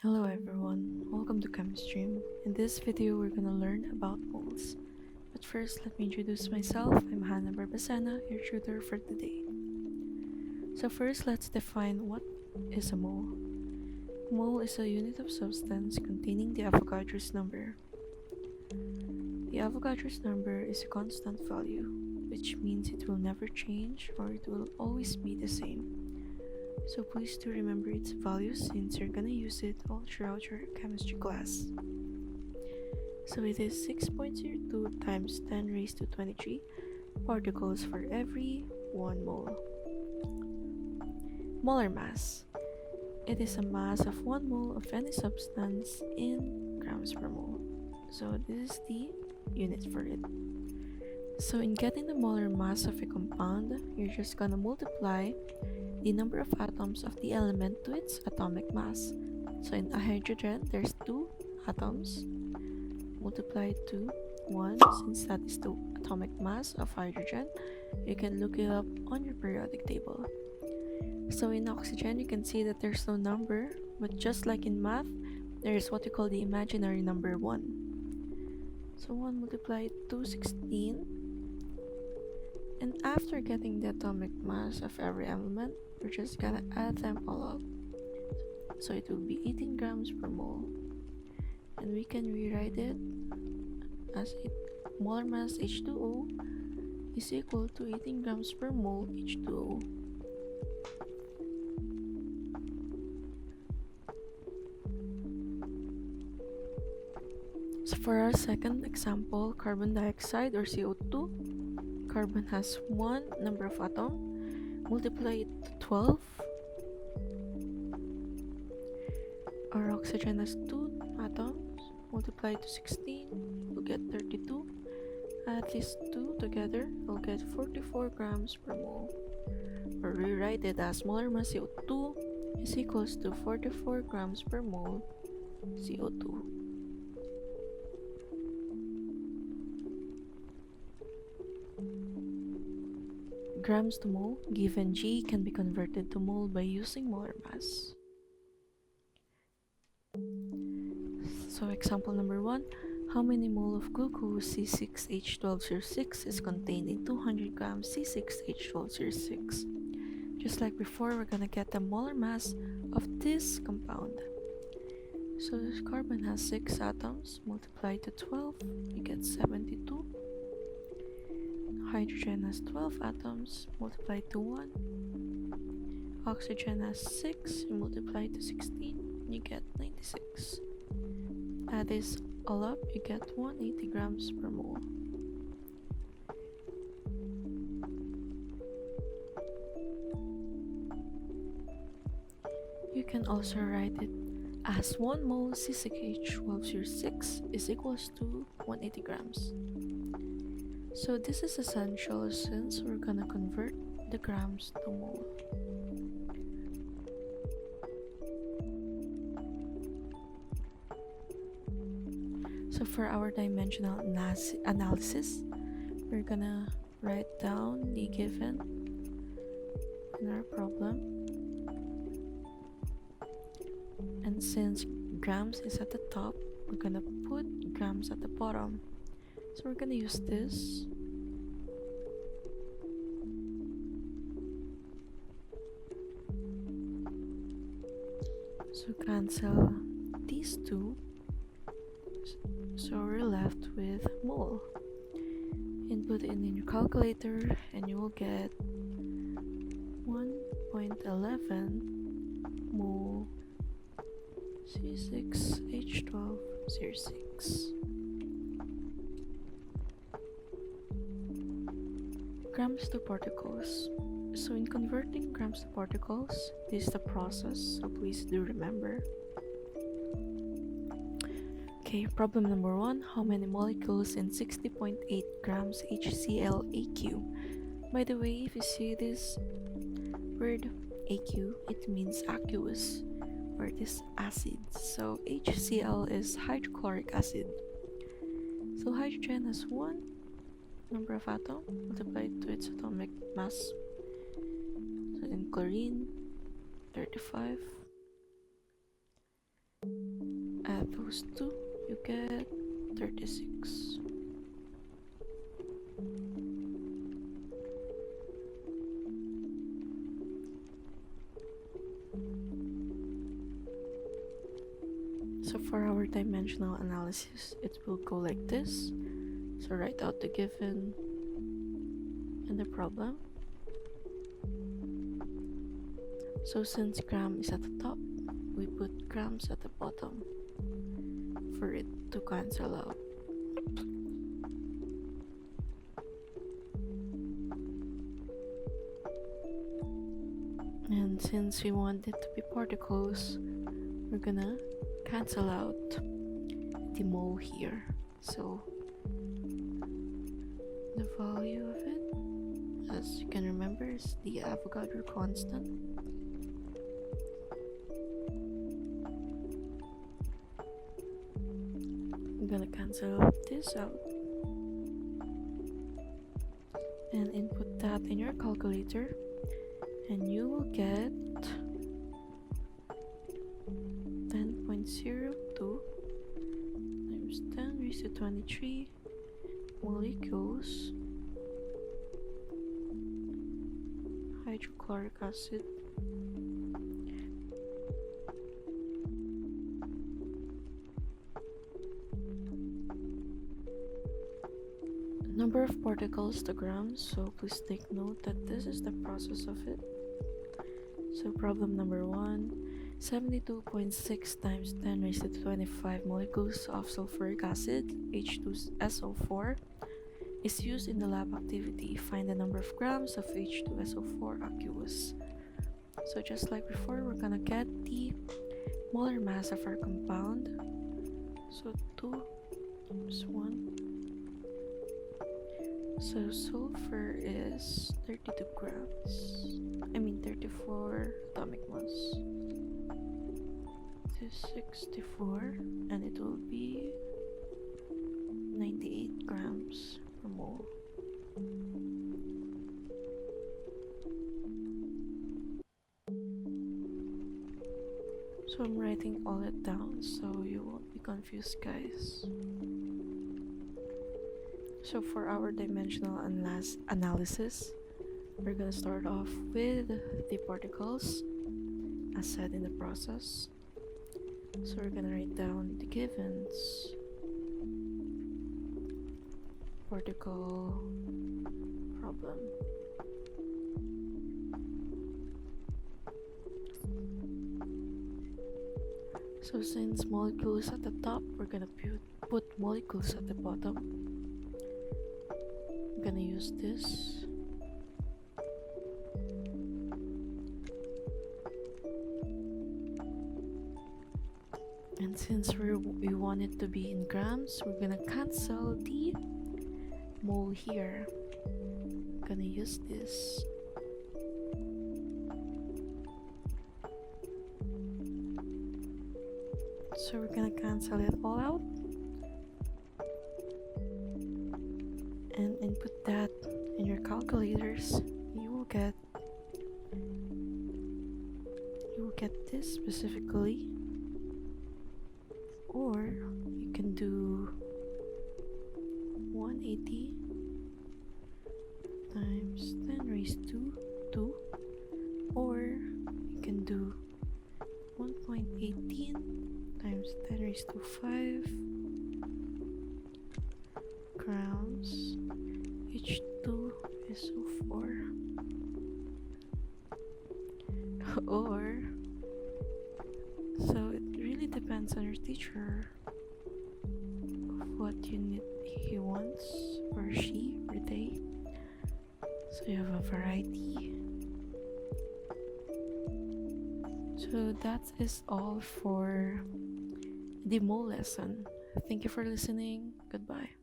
Hello everyone, welcome to Chemistream. In this video, we're gonna learn about moles. But first, let me introduce myself. I'm Hannah Barbacena, your tutor for today. So first, let's define what is a mole. A mole is a unit of substance containing the Avogadro's number. The Avogadro's number is a constant value, which means it will never change or it will always be the same. So please do remember its value since you're gonna use it all throughout your chemistry class. So it is 6.02 times 10 raised to 23 particles for every 1 mole. Molar mass. It is a mass of 1 mole of any substance in grams per mole. So this is the unit for it. So in getting the molar mass of a compound, you're just gonna multiply the number of atoms of the element to its atomic mass. So in a hydrogen, there's 2 atoms multiplied to 1, since that is the atomic mass of hydrogen. You can look it up on your periodic table. So in oxygen, you can see that there's no number, but just like in math, there is what we call the imaginary number 1. So 1 multiplied to 16. And after getting the atomic mass of every element, we're just gonna add them all up. So it will be 18 grams per mole. And we can rewrite it as molar mass H2O is equal to 18 grams per mole H2O. So for our second example, carbon dioxide or CO2, carbon has 1 number of atoms, multiply it to 12. Our oxygen has 2 atoms, multiply it to 16, we'll get 32. Add these 2 together, we'll get 44 grams per mole. Or rewrite it as molar mass CO2 is equals to 44 grams per mole CO2. Grams to mole given G can be converted to mole by using molar mass. So example number 1, how many mole of glucose C6H12O6 is contained in 200 grams C6H12O6? Just like before, we're gonna get the molar mass of this compound. So this carbon has 6 atoms, multiply to 12, you get 72. Hydrogen has 12 atoms, multiply to 1. Oxygen has 6, you multiply to 16, you get 96. Add this all up, you get 180 grams per mole. You can also write it as 1 mole C6H12O6 is equals to 180 grams. So this is essential since we're gonna convert the grams to mole. So for our dimensional analysis, we're gonna write down the given in our problem. And since grams is at the top, we're gonna put grams at the bottom. So we're gonna use this. So cancel these two. So we're left with mole. Input it in your calculator and you will get 1.11 mole C6H12O6. Grams to particles. So in converting grams to particles, this is the process, so please do remember. Okay, problem number 1, how many molecules in 60.8 grams HClAQ? By the way, if you see this word AQ, it means aqueous, or it is acid. So HCl is hydrochloric acid. So hydrogen has 1 number of atoms multiplied to its atomic mass. So in chlorine, 35. add those two, you get 36. So for our dimensional analysis, it will go like this. So write out the given and the problem. So since gram is at the top, we put grams at the bottom for it to cancel out. And since we want it to be particles, we're gonna cancel out the mole here. So the value of it, as you can remember, is the Avogadro constant. I'm gonna cancel this out and input that in your calculator, and you will get 10.02 times 10 raised to 23 molecules hydrochloric acid. Number of particles to grams, so please take note that this is the process of it. So problem number 1, 72.6 times 10 raised to 25 molecules of sulfuric acid, H2SO4, is used in the lab activity. Find the number of grams of H2SO4 aqueous. So just like before, we're gonna get the molar mass of our compound. So 2 times 1. So sulfur is 32 grams. 34 atomic mass. This is 64, and it will be 98 grams per mole. So I'm writing all it down so you won't be confused, guys. So for our dimensional analysis, we're gonna start off with the particles as said in the process. So we're gonna write down the givens. Particle problem. So since molecule is at the top, we're gonna put molecules at the bottom. I'm gonna use this. And since we want it to be in grams, we're gonna cancel the mole here. I'm gonna use this. So we're gonna cancel it all out and input that in your calculators. You will get this specifically, or you can do 180 times 10 raised to 2, or you can do 1.18 times 10 raised to 5 grams H2SO4, or so it really depends on your teacher of what unit he wants, or she or they. So you have a variety. So that is all for the mole lesson. Thank you for listening. Goodbye.